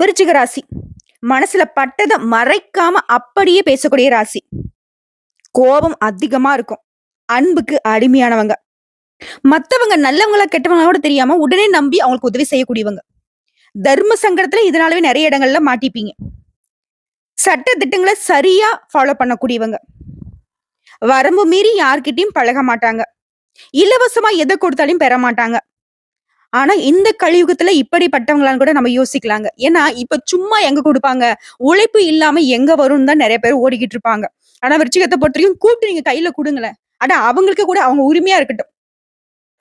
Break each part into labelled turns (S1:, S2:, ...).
S1: விருச்சிக ராசி. மனசுல பட்டத மறைக்காம அப்படியே பேசக்கூடிய ராசி. கோபம் அதிகமா இருக்கும். அன்புக்கு அடிமையானவங்க. மத்தவங்க நல்லவங்களா கெட்டவங்களா கூட தெரியாம உடனே நம்பி அவங்களுக்கு உதவி செய்யக்கூடியவங்க. தர்ம சங்கடத்துல இதனாலவே நெறைய இடங்கள்ல மாட்டிப்பீங்க. சட்ட திட்டங்கள சரியா ஃபாலோ பண்ணக்கூடியவங்க. வரம்பு மீறி யார்கிட்டயும் பழக மாட்டாங்க. இலவசமா எத கொடுத்தாலும் பெற மாட்டாங்க. ஆனா இந்த கலியுகத்துல இப்படிப்பட்டவங்களான்னு கூட நம்ம யோசிக்கலாங்க. ஏன்னா, இப்ப சும்மா எங்க குடுப்பாங்க? உழைப்பு இல்லாம எங்க வரும்னு தான் நெறைய பேர் ஓடிக்கிட்டு இருப்பாங்க. ஆனா விருச்சிகத்த பொறுத்தவரைக்கும் கூப்பிட்டு நீங்க கையில குடுங்களேன். அட அவங்களுக்கு கூட அவங்க உரிமையா இருக்கட்டும்.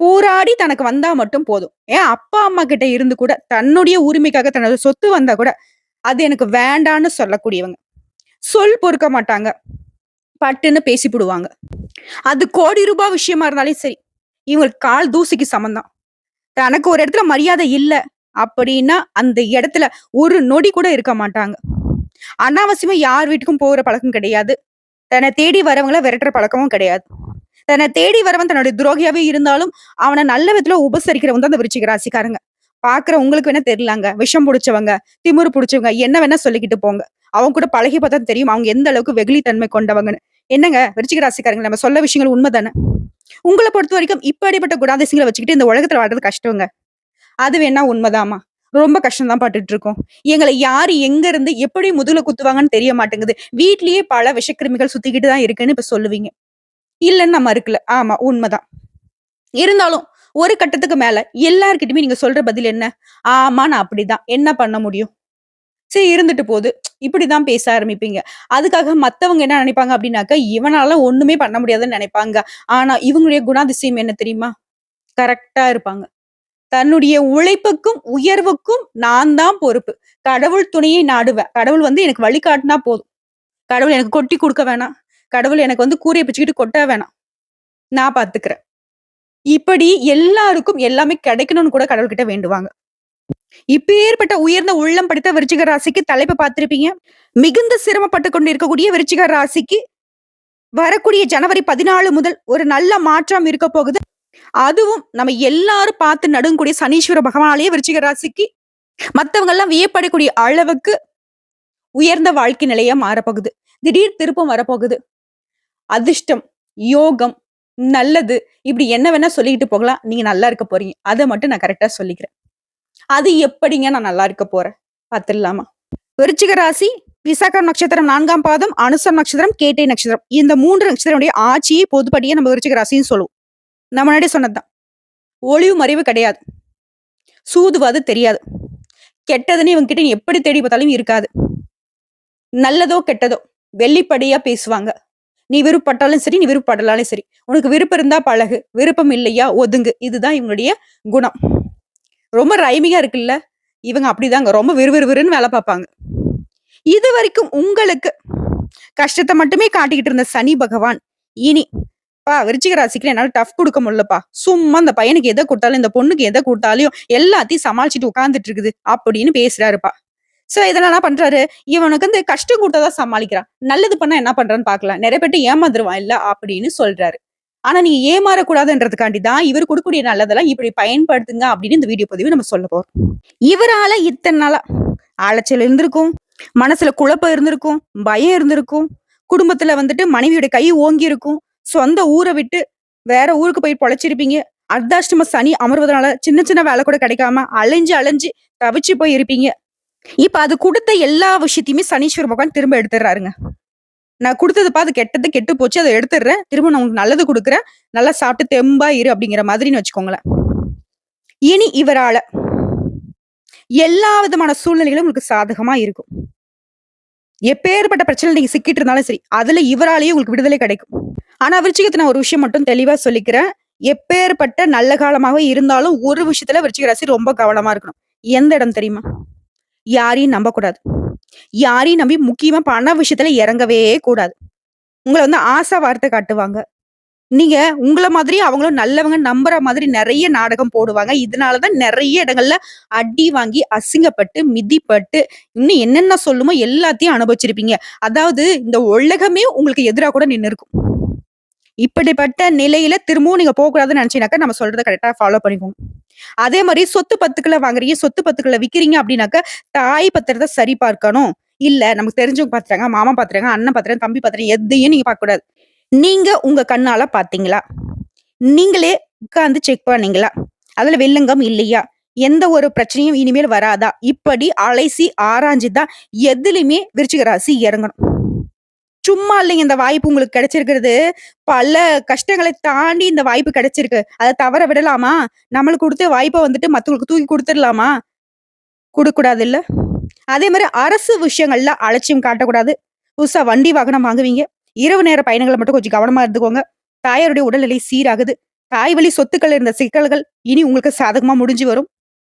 S1: போராடி தனக்கு வந்தா மட்டும் போதும். ஏன் அப்பா, அம்மா கிட்ட இருந்து கூட தன்னுடைய உரிமைக்காக தன்னோட சொத்து வந்தா கூட, அது எனக்கு வேண்டான்னு சொல்லக்கூடியவங்க. சொல் பொறுக்க மாட்டாங்க. பட்டுன்னு பேசிப்புடுவாங்க. அது கோடி ரூபாய் விஷயமா இருந்தாலும் சரி. இவங்களுக்கு கால் தூசிக்கு சமம் தான். தனக்கு ஒரு இடத்துல மரியாதை இல்ல அப்படின்னா, அந்த இடத்துல ஒரு நொடி கூட இருக்க மாட்டாங்க. அனாவசியமா யார் வீட்டுக்கும் போற பழக்கம் கிடையாது. தன்னை தேடி வரவங்கள விரட்டுற பழக்கமும் கிடையாது. தன்னை தேடி வரவன் தன்னுடைய துரோகியாவே இருந்தாலும், அவன நல்ல விதத்துல உபசரிக்கிறவங்க தான் அந்த விருச்சிக ராசிக்காரங்க. பாக்குற உங்களுக்கு வேணா தெரியலாங்க. விஷம் புடிச்சவங்க, திமிரு புடிச்சவங்க, என்ன வேணா சொல்லிக்கிட்டு போங்க. அவங்க கூட பழகி பார்த்தா தெரியும். அவங்க எந்த அளவுக்கு வெகுளித்தன்மை கொண்டவங்கன்னு. என்னங்க விருச்சிக ராசிக்காரங்க நம்ம சொல்ல விஷயங்கள் உண்மைதானே? உங்கள பொறுத்தவரைக்கும் இப்படிப்பட்ட குணாதிசயங்கள வச்சுக்கிட்டு இந்த உலகத்துல வாழ்றது கஷ்டங்க. அது வேணா உண்மைதாம்மா. ரொம்ப கஷ்டம் தான் பட்டுட்டு இருக்கோம். எங்கள யாரு எங்க இருந்து எப்படி முதுகுல குத்துவாங்கன்னு தெரிய மாட்டேங்குது. வீட்லயே பல விஷக்கிருமிகள் சுத்திக்கிட்டு தான் இருக்குன்னு இப்ப சொல்லுவீங்க. இல்லன்னு நான் மறுக்கல. ஆமா உண்மைதான். இருந்தாலும் ஒரு கட்டத்துக்கு மேல எல்லார்கிட்டயுமே நீங்க சொல்ற பதில் என்ன? ஆமா நான் அப்படிதான். என்ன பண்ண முடியும்? சரி இருந்துட்டு போது. இப்படிதான் பேச ஆரம்பிப்பீங்க. அதுக்காக மத்தவங்க என்ன நினைப்பாங்க அப்படின்னாக்க, இவனால ஒண்ணுமே பண்ண முடியாதுன்னு நினைப்பாங்க. ஆனா இவங்களுடைய குணாதிசயம் என்ன தெரியுமா? கரெக்ட்டா இருப்பாங்க. தன்னுடைய உழைப்புக்கும், உயர்வுக்கும் நான் தான் பொறுப்பு. கடவுள் துணையை நாடுவேன். கடவுள் வந்து எனக்கு வழிகாட்டுனா போதும். கடவுள் எனக்கு கொட்டி குடுக்க வேணாம். கடவுள் எனக்கு வந்து கூரைய பிச்சுக்கிட்டு கொட்ட வேணாம். நான் பாத்துக்கிறேன். இப்படி எல்லாருக்கும் எல்லாமே கிடைக்கணும்னு கூட கடவுள்கிட்ட வேண்டுவாங்க. இப்பேற்பட்ட உயர்ந்த உள்ளம் படைத்த விருச்சிக ராசிக்கு தலைப்பு பார்த்திருப்பீங்க. மிகுந்த சிரமப்பட்டுக் கொண்டிருக்கக்கூடிய விருச்சிக ராசிக்கு வரக்கூடிய ஜனவரி 14 முதல் ஒரு நல்ல மாற்றம் இருக்க போகுது. அதுவும் நம்ம எல்லாரும் பார்த்து நடுங்கக்கூடிய சனீஸ்வர பகவானாலேயே விருச்சிக ராசிக்கு மத்தவங்க எல்லாம் வியப்படக்கூடிய அளவுக்கு உயர்ந்த வாழ்க்கை நிலையா மாறப்போகுது. திடீர் திருப்பம் வரப்போகுது. அதிர்ஷ்டம், யோகம், நல்லது இப்படி என்ன வேணா சொல்லிக்கிட்டு போகலாம். நீங்க நல்லா இருக்க போறீங்க. அத மட்டும் நான் கரெக்ட்டா சொல்லிக்கிறேன். அது எப்படிங்க நான் நல்லா இருக்க போறேன்? பாத்துடலாமா? விருச்சிக ராசி விசாகம் நட்சத்திரம் 4ஆம் பாதம், அனுசம் நட்சத்திரம், கேட்டை நட்சத்திரம். இந்த 3 நட்சத்திரமுடைய ஆட்சியை பொதுப்படியே நம்ம விருச்சிக ராசின்னு சொல்லுவோம். நான் முன்னாடியே சொன்னதுதான். ஒளிவு மறைவு கிடையாது. சூதுவாது தெரியாது. கெட்டதுன்னு இவங்க கிட்ட நீ எப்படி தேடி பார்த்தாலும் இருக்காது. நல்லதோ கெட்டதோ வெளிப்படையா பேசுவாங்க. நீ விருப்பப்பட்டாலும் சரி, நீ விருப்பப்படலாலும் சரி. உனக்கு விருப்பம் இருந்தா பழகு. விருப்பம் இல்லையா ஒதுங்கு. இதுதான் இவங்களுடைய குணம். ரொம்ப ரைமிங்கா இருக்குல்ல? இவங்க அப்படிதாங்க. ரொம்ப விறுவிறுவிறுன்னு வேலை பார்ப்பாங்க. இதுவரைக்கும் உங்களுக்கு கஷ்டத்த மட்டுமே காட்டிக்கிட்டு இருந்த சனி பகவான், இனி விருச்சிக ராசிக்கு என்னால டஃப் குடுக்க முடியலப்பா. சும்மா இந்த பையனுக்கு எத குடுத்தாலும், இந்த பொண்ணுக்கு எத குடுத்தாலும் எல்லாத்தையும் சமாளிச்சுட்டு உட்கார்ந்துட்டு இருக்குது அப்படின்னு பேசுறாருப்பா. சோ இதெல்லாம் என்ன பண்றாரு? இவனுக்கு வந்து கஷ்டம் குடுத்தா சமாளிக்கிறான். நல்லது பண்ணா என்ன பண்றான்னு பார்க்கலாம். நெறைய பேர்ட்ட ஏமாந்துருவான் இல்ல அப்படின்னு சொல்றாரு. ஆனா நீங்க ஏமாறக்கூடாதுன்றதுக்காண்டி தான் இவர் குடுக்கக்கூடிய நல்லதெல்லாம் இப்படி பயன்படுத்துங்க அப்படின்னு இந்த வீடியோ பதிவு நம்ம சொல்ல போறோம். இவரால இத்தனை நாளா அலைச்சல் இருந்திருக்கும், மனசுல குழப்பம் இருந்திருக்கும், பயம் இருந்திருக்கும், குடும்பத்துல வந்துட்டு மனைவியோட கை ஓங்கி இருக்கும், சொந்த ஊரை விட்டு வேற ஊருக்கு போய் பொழைச்சிருப்பீங்க. அர்த்தாஷ்டம சனி அமர்வதனால சின்ன சின்ன வேலை கூட கிடைக்காம அலைஞ்சு அலைஞ்சு தவிச்சு போய் இருப்பீங்க. இப்ப அது குடுத்த எல்லா விஷயத்தையுமே சனீஸ்வர பகவான் திரும்ப எடுத்துடுறாருங்க. நான் குடுத்ததுப்பா அது கெட்டது கெட்டு போச்சு அதை எடுத்துடுறேன். திரும்ப நான் உங்களுக்கு நல்லது குடுக்குறேன். நல்லா சாப்பிட்டு தெம்பா இரு அப்படிங்கிற மாதிரின்னு வச்சுக்கோங்களேன். இனி இவரால எல்லா விதமான சூழ்நிலைகளும் உங்களுக்கு சாதகமா இருக்கும். எப்பேற்பட்ட பிரச்சனை நீங்க சிக்கிட்டு இருந்தாலும் சரி, அதுல இவராலேயே உங்களுக்கு விடுதலை கிடைக்கும். ஆனா விருச்சிகத்தை நான் ஒரு விஷயம் மட்டும் தெளிவா சொல்லிக்கிறேன். எப்பேற்பட்ட நல்ல காலமாக இருந்தாலும் ஒரு விஷயத்துல விருச்சிக ராசி ரொம்ப கவனமா இருக்கணும். எந்த இடம் தெரியுமா? யாரையும் நம்பக்கூடாது. யாரையும் நம்பி முக்கியமா பண விஷயத்துல இறங்கவே கூடாது. உங்கள வந்து ஆசை வார்த்தை காட்டுவாங்க. நீங்க உங்கள மாதிரி அவங்களும் நல்லவங்க நம்புற மாதிரி நெறைய நாடகம் போடுவாங்க. இதனாலதான் நெறைய இடங்கள்ல அடி வாங்கி, அசிங்கப்பட்டு, மிதிப்பட்டு, இன்னும் என்னென்ன சொல்லுமோ எல்லாத்தையும் அனுபவிச்சிருப்பீங்க. அதாவது இந்த உலகமே உங்களுக்கு எதிரா கூட நின்னு இருக்கும். இப்படிப்பட்ட நிலையில திரும்பவும் நீங்க போகக்கூடாதுன்னு நினைச்சீங்கன்னாக்கா, நம்ம சொல்றத கரெக்ட்டா ஃபாலோ பண்ணிக்கோங்க. அதே மாரி சொத்து பத்துக்கள வாங்குறீங்க, சொத்து பத்துக்கள விக்கிறீங்க அப்படின்னாக்க, தாய் பத்திரத்த சரி பார்க்கணும். இல்ல நமக்கு தெரிஞ்சவங்க பாத்துட்டாங்க, மாமா பாத்துட்டாங்க, அண்ணன் பாத்துட்டாங்க, தம்பி பாத்துட்டாங்க, எதையும் நீங்க பார்க்கக்கூடாது. நீங்க உங்க கண்ணால பாத்தீங்களா? நீங்களே உட்கார்ந்து செக் பண்ணீங்களா? அதுல வில்லங்கம் இல்லையா? எந்த ஒரு பிரச்சனையும் இனிமேல் வராதா? இப்படி அலைசி ஆராய்ஞ்சு தான் எதுலயுமே விருச்சிக ராசி இறங்கணும். சும்மா இல்லைங்க இந்த வாய்ப்பு உங்களுக்கு கிடைச்சிருக்கிறது. பல கஷ்டங்களை தாண்டி இந்த வாய்ப்பு கிடைச்சிருக்கு. அத தவற விடலாமா? நம்மளுக்கு குடுத்த வாய்ப்ப வந்துட்டு மத்தவங்களுக்கு தூக்கி குடுத்துறலாமா? குடுக்கக்கூடாதுல்ல? அதே மாரி அரசு விஷயங்கள்ல அலட்சியம் காட்டக்கூடாது. புதுசா வண்டி, வாகனம் வாங்குவீங்க. இரவு நேர பயணங்கள மட்டும் கொஞ்சம் கவனமா இருந்துக்கோங்க. தாயாருடைய உடல்நிலை சீராகுது. தாய் வழி சொத்துக்கள் இருந்த சிக்கல்கள் இனி உங்களுக்கு சாதகமா முடிஞ்சு வரும்.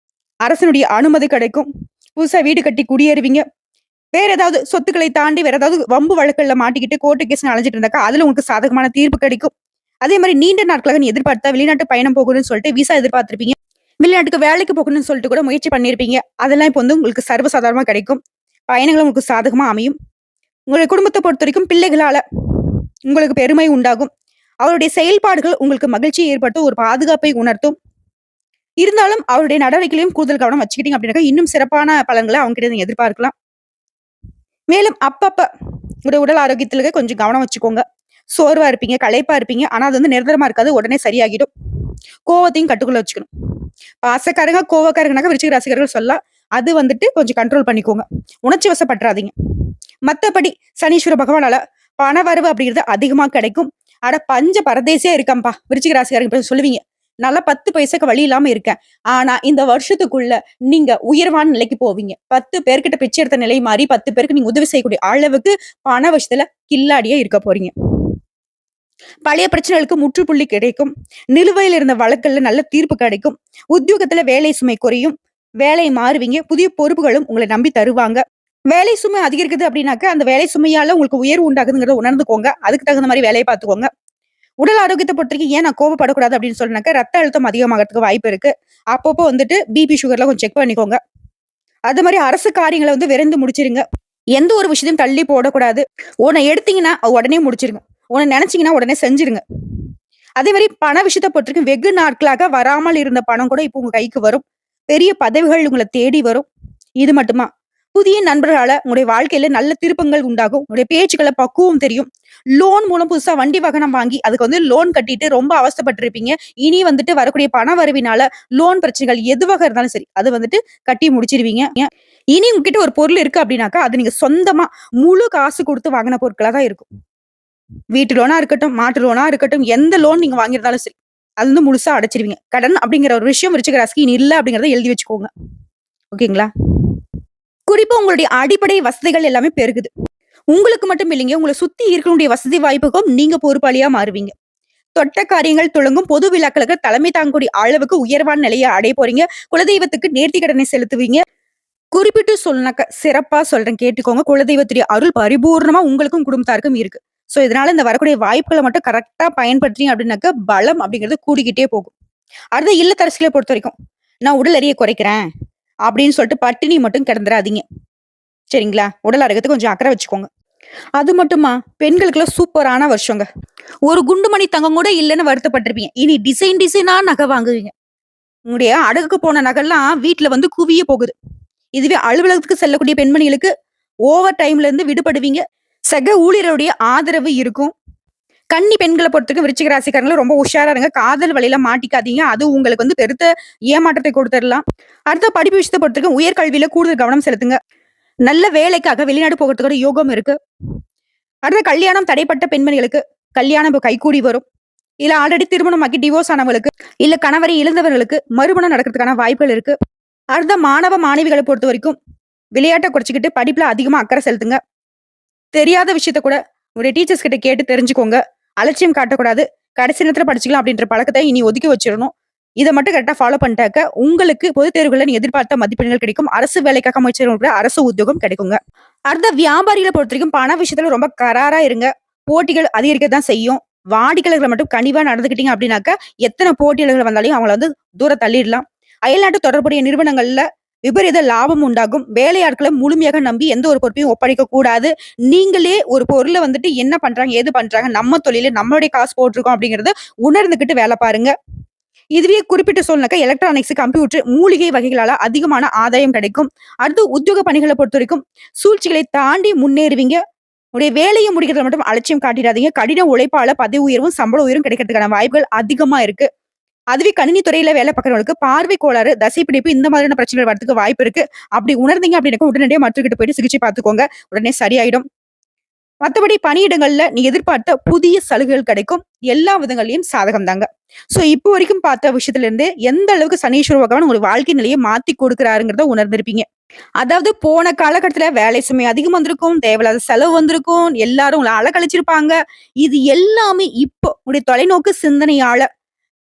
S1: அரசனுடைய அனுமதி கிடைக்கும். புதுசா வீடு கட்டி குடியேறுவீங்க. வேற ஏதாவது சொத்துக்களை தாண்டி வேற ஏதாவது வம்பு வழக்குகள்ல மாட்டிக்கிட்டு கோர்ட்டு கேஸ்ன்னு அலைஞ்சிட்டு இருந்தாக்கா, அதுல உங்களுக்கு சாதகமான தீர்ப்பு கிடைக்கும். அதே மாரி நீண்ட நாட்களாக நீ எதிர்பார்த்தா வெளிநாட்டு பயணம் போகணும்னு சொல்லிட்டு விசா எதிர்பார்த்திருப்பீங்க. வெளிநாட்டுக்கு வேலைக்கு போகணும்னு சொல்லிட்டு கூட முயற்சி பண்ணியிருப்பீங்க. அதெல்லாம் இப்ப வந்து உங்களுக்கு சர்வசாதாரணமா கிடைக்கும். பயணங்கள் உங்களுக்கு சாதகமா அமையும். உங்களுடைய குடும்பத்த பொறுத்தவரைக்கும் பிள்ளைகளால உங்களுக்கு பெருமை உண்டாகும். அவருடைய செயல்பாடுகள் உங்களுக்கு மகிழ்ச்சியை ஏற்படுத்தும், ஒரு பாதுகாப்பை உணர்த்தும். இருந்தாலும் அவருடைய நடவடிக்கையிலும் கூடுதல் கவனம் வச்சுக்கிட்டீங்க அப்படின்னாக்கா, இன்னும் சிறப்பான பலன்கள அவங்க கிட்ட நீங்க எதிர்பார்க்கலாம். மேலும் அப்பப்ப உங்களுடைய உடல் ஆரோக்கியத்துல கொஞ்சம் கவனம் வச்சுக்கோங்க. சோர்வா இருப்பீங்க, களைப்பா இருப்பீங்க. ஆனா அது வந்து நிரந்தரமா இருக்காது. உடனே சரியாகிடும். கோவத்தையும் கட்டுக்குள்ள வச்சுக்கணும். பாசக்காரங்க, கோவக்காரங்கனாக்க விருச்சிக ராசிக்காரர்கள் சொல்லலாம். அது வந்துட்டு கொஞ்சம் கண்ட்ரோல் பண்ணிக்கோங்க. உணர்ச்சி வசப்பட்டுறாதீங்க. மத்தபடி சனீஸ்வர பகவானால பணவரவு அப்படிங்கிறது அதிகமா கிடைக்கும். அட பஞ்ச பரதேசியா இருக்கேன்பா விருச்சிக ராசிக்காரங்க சொல்லுவீங்க. நல்லா 10 பைசாக்கு வழி இல்லாம இருக்கேன். ஆனா இந்த வருஷத்துக்குள்ள நீங்க உயர்வான நிலைக்கு போவீங்க. 10 பேர்கிட்ட பிச்சை எடுத்த நிலை மாறி 10 பேருக்கு நீங்க உதவி செய்யக்கூடிய அளவுக்கு பண விஷயத்துல கில்லாடியா இருக்க போறீங்க. பழைய பிரச்சனைகளுக்கு முற்றுப்புள்ளி கிடைக்கும். நிலுவையில் இருந்த வழக்குகள்ல நல்ல தீர்ப்பு கிடைக்கும். உத்தியோகத்துல வேலை சுமை குறையும். வேலை மாறுவீங்க. புதிய பொறுப்புகளும் உங்களை நம்பி தருவாங்க. வேலை சுமை அதிகரிக்குது அப்படின்னாக்க, அந்த வேலை சுமையால உங்களுக்கு உயர்வு உண்டாகுதுங்கிறத உணர்ந்துக்கோங்க. அதுக்கு தகுந்த மாரி வேலைய பார்த்துக்கோங்க. உடல் ஆரோக்கியத்த பொறுத்தவரைக்கும் ஏன் நான் கோவப்படக்கூடாது அப்படின்னு சொன்னாக்க, ரத்த அழுத்தம் அதிகமாகறதுக்கு வாய்ப்பு இருக்கு. அப்பப்போ வந்துட்டு பிபி, சுகர்லாம் கொஞ்சம் செக் பண்ணிக்கோங்க. அது மாரி அரசு காரியங்கள வந்து விரைந்து முடிச்சிருங்க. எந்த ஒரு விஷயத்தையும் தள்ளி போடக்கூடாது. ஒண்ண எடுத்தீங்கன்னா, உடனே முடிச்சிருங்க. ஒண்ணு நெனச்சீங்கன்னா உடனே செஞ்சுருங்க. அதே மாரி பண விஷயத்த பொறுத்தவரைக்கும் வெகு நாட்களாக வராமல் இருந்த பணம் கூட இப்போ உங்க கைக்கு வரும். பெரிய பதவிகள் உங்கள தேடி வரும். இது மட்டுமா? புதிய நண்பர்களால உங்களுடைய வாழ்க்கையில நல்ல திருப்பங்கள் உண்டாகும். உங்களுடைய பேச்சுக்கள பக்குவம் தெரியும். லோன் மூலம் புதுசா வண்டி வாகனம் வாங்கி, அதுக்கு வந்து லோன் கட்டிட்டு ரொம்ப அவஸ்தைப்பட்டுருப்பீங்க. இனி வந்துட்டு வரக்கூடிய பண வரவினால லோன் பிரச்சனைகள் எதுவாக இருந்தாலும் சரி, அது வந்துட்டு கட்டி முடிச்சிருவீங்க. இனி உங்ககிட்ட ஒரு பொருள் இருக்கு அப்படின்னாக்கா, அது நீங்க சொந்தமா முழு காசு குடுத்து வாங்குன பொருட்களா தான் இருக்கும். வீட்டு லோனா இருக்கட்டும், மாட்டு லோனா இருக்கட்டும், எந்த லோன் நீங்க வாங்கியிருந்தாலும் சரி, அது வந்து முழுசா அடைச்சிருவீங்க. கடன் அப்படிங்கிற ஒரு விஷயம் விருச்சிக ராசிக்கு இனி இல்ல அப்படிங்கிறத எழுதி வச்சுக்கோங்க. ஓகேங்களா? குறிப்பா உங்களுடைய அடிப்படை வசதிகள் எல்லாமே பெருகுது. உங்களுக்கு மட்டும் இல்லைங்க. உங்கள சுத்தி இருக்கக்கூடிய வசதி வாய்ப்புக்கும் நீங்க பொறுப்பாளியா மாறுவீங்க. தொட்ட காரியங்கள் துளங்கும். பொது விழாக்களுக்கு தலைமை தாங்கக்கூடிய அளவுக்கு உயர்வான நிலைய அடைய போறீங்க. குலதெய்வத்துக்கு நேர்த்தி கடனை செலுத்துவீங்க. குறிப்பிட்டு சொல்லனாக்க சிறப்பா சொல்றேன் கேட்டுக்கோங்க. குலதெய்வத்துடைய அருள் பரிபூர்ணமா உங்களுக்கும் குடும்பத்தாருக்கும் இருக்கு. சோ இதனால இந்த வரக்கூடிய வாய்ப்புகள மட்டும் கரெக்ட்டா பயன்படுத்தீங்க அப்படின்னாக்க, பலம் அப்படிங்கிறது கூடிக்கிட்டே போகும். அடுத்து இல்லத்தரசிகள பொறுத்தவரைக்கும், நான் உடல் எடைய குறைக்கிறேன் அப்படின்னு சொல்லிட்டு பட்டினி மட்டும் கிடந்துராதீங்க. சரிங்களா? உடல் ஆரோக்கியத்துக்கு கொஞ்சம் அக்கறை வச்சுக்கோங்க. அது மட்டுமா, பெண்களுக்கெல்லாம் சூப்பரான வருஷங்க. ஒரு குண்டுமணி தங்கம் கூட இல்லன்னு வருத்தப்பட்டுருப்பீங்க. இனி டிசைன் டிசைனா நகை வாங்குவீங்க. உங்களுடைய அடகுக்கு போன நகைலாம் வீட்ல வந்து குவிய போகுது. இதுவே அலுவலகத்துக்கு செல்லக்கூடிய பெண்மணிகளுக்கு ஓவர் டைம்ல இருந்து விடுபடுவீங்க. சக ஊழியருடைய ஆதரவு இருக்கும். கன்னி பெண்கள பொறுத்தவரைக்கும் விருச்சிக ராசிக்காரங்கள ரொம்ப உஷாரா இருங்க. காதல் வலையில மாட்டிக்காதீங்க. அது உங்களுக்கு வந்து பெருத்த ஏமாற்றத்தை கொடுத்துடலாம். அடுத்த படிப்பு விஷயத்த பொறுத்தவரைக்கும் உயர்கல்வியில கூடுதல் கவனம் செலுத்துங்க. நல்ல வேலைக்காக வெளிநாடு போகறதுக்கு யோகம் இருக்கு. அடுத்த கல்யாணம் தடைப்பட்ட பெண்மணிகளுக்கு கல்யாணம் இப்ப கைகூடி வரும். இல்ல ஆல்ரெடி திருமணமாக்கி டிவோர்ஸ் ஆனவங்களுக்கு, இல்ல கணவரை இழந்தவர்களுக்கு மறுமணம் நடக்கிறதுக்கான வாய்ப்புகள் இருக்கு. அடுத்த மாணவ மாணவிகளை பொறுத்த வரைக்கும் விளையாட்டை குறைச்சிக்கிட்டு படிப்புல அதிகமா அக்கறை செலுத்துங்க. தெரியாத விஷயத்த கூட உங்களுடைய டீச்சர்ஸ் கிட்ட கேட்டு தெரிஞ்சுக்கோங்க. அலட்சியம் காட்டக்கூடாது. கடைசி நேரத்துல படிச்சுக்கலாம் அப்படின்ற பழக்கத்தை இனி ஒதுக்கி வச்சிடணும். இத மட்டும் கரெக்ட்டா ஃபாலோ பண்ணிட்டாக்க, உங்களுக்கு பொதுத் தேர்வுகள்ல நீங்க எதிர்பார்த்த மதிப்பெண்கள் கிடைக்கும். அரசு வேலைக்காக முயற்சி செய்றவங்களுக்கு அரசு உத்தியோகம் கிடைக்குங்க. அடுத்த வியாபாரிகள பொறுத்தவரைக்கும் பண விஷயத்துல ரொம்ப கராரா இருங்க. போட்டிகள் அதிகரிக்க தான் செய்யும். வாடிக்கையாளர்கள மட்டும் கனிவா நடந்துக்கிட்டீங்க அப்படின்னாக்க, எத்தன போட்டியாளர்கள் வந்தாலும் அவங்கள வந்து தூர தள்ளிடலாம். அயல்நாட்டு தொடர்புடைய நிறுவனங்கள்ல விபரீத லாபம் உண்டாகும். வேலையாட்கள முழுமையாக நம்பி எந்த ஒரு பொறுப்பையும் ஒப்படைக்க கூடாது. நீங்களே ஒரு பொருள வந்துட்டு என்ன பண்றாங்க, ஏது பண்றாங்க, நம்ம தொழிலு நம்மளுடைய காசு போட்டுருக்கோம் அப்படிங்கிறத உணர்ந்துகிட்டு வேல பாருங்க. இதுவே குறிப்பிட்ட சொல்லனாக்கா எலக்ட்ரானிக்ஸ், கம்ப்யூட்டர், மூலிகை வகைகளால அதிகமான ஆதாயம் கிடைக்கும். அடுத்து உத்தியோக பணிகள பொறுத்தவரைக்கும் சூழ்ச்சிகளை தாண்டி முன்னேறுவீங்க. உடைய வேலைய முடிக்கிறதுல மட்டும் அலட்சியம் காட்டிடாதீங்க. கடின உழைப்பால பதவி உயர்வும், சம்பள உயர்வும் கிடைக்கிறதுக்கான வாய்ப்புகள் அதிகமா இருக்கு. அதுவே கணினி துறையில வேலை பார்க்கிறவங்களுக்கு பார்வை கோளாறு, தசைப்பிடிப்பு இந்த மாதிரியான பிரச்சனைகள் வரதுக்கு வாய்ப்பு இருக்கு. அப்படி உணர்ந்தீங்க அப்படின்னாக்க உடனடியா மருத்துவர்கிட்ட போயிட்டு சிகிச்சை பார்த்துக்கோங்க. உடனே சரியாயிடும். மத்தபடி பணியிடங்கள்ல நீங்க எதிர்பார்த்த புதிய சலுகைகள் கிடைக்கும். எல்லா விதங்கள்லயும் சாதகம் தாங்க. சோ இப்போ வரைக்கும் பார்த்த விஷயத்துல இருந்து எந்த அளவுக்கு சனீஸ்வர பகவான் உங்க வாழ்க்கை நிலையை மாத்தி கொடுக்குறாருங்கிறத உணர்ந்திருப்பீங்க. அதாவது போன காலகட்டத்துல வேலை சுமை அதிகம் வந்திருக்கும், தேவையில்லாத செலவு வந்திருக்கும், எல்லாரும் உங்கள அலக்கழிச்சிருப்பாங்க. இது எல்லாமே இப்போ உங்களுடைய தொலைநோக்கு சிந்தனையால